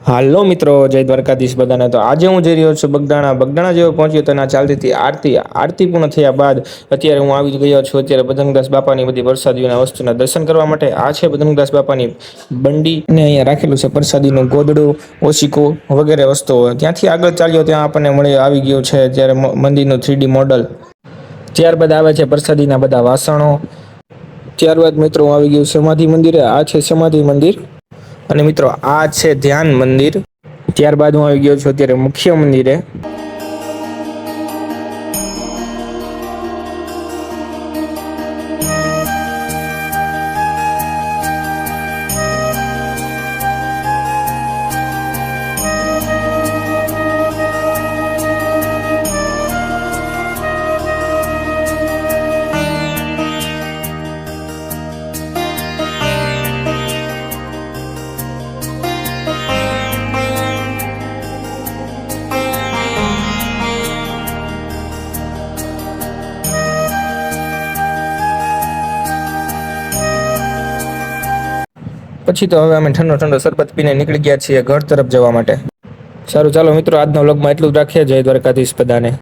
હાલો મિત્રો, જય દ્વારકાધીશ બધાને। તો આજે હું જઈ રહ્યો છું બગદાણા જેવો પહોંચ્યો તો ના ચાલતી હતી આરતી પૂર્ણ થયા બાદ અત્યારે હું આવી ગયો છું અત્યારે બજરંગદાસ બાપાની બધી પ્રસાદીઓના વસ્તુના દર્શન કરવા માટે। આ છે બજરંગદાસ બાપાની બંડી અને અહીંયા રાખેલું છે પ્રસાદીનું ગોદડું, ઓશિકો વગેરે વસ્તુઓ। ત્યાંથી આગળ ચાલ્યો ત્યાં આપણને મળી આવી ગયું છે અત્યારે મંદિરનું 3D મોડલ। ત્યારબાદ આવે છે પ્રસાદીના બધા વાસણો। ત્યારબાદ મિત્રો હું આવી ગયું સમાધિ મંદિરે। આ છે સમાધિ મંદિર અને મિત્રો આ છે ધ્યાન મંદિર। ત્યારબાદ હું આવી ગયો છું અત્યારે મુખ્ય મંદિરે। પછી તો હવે અમે ઠંડો શરબત પીને નીકળી ગયા છીએ ઘર તરફ જવા માટે। સારું ચાલો મિત્રો, આજના વ્લોગમાં એટલું જ રાખીએ। જય દ્વારકાધીશ બધાને।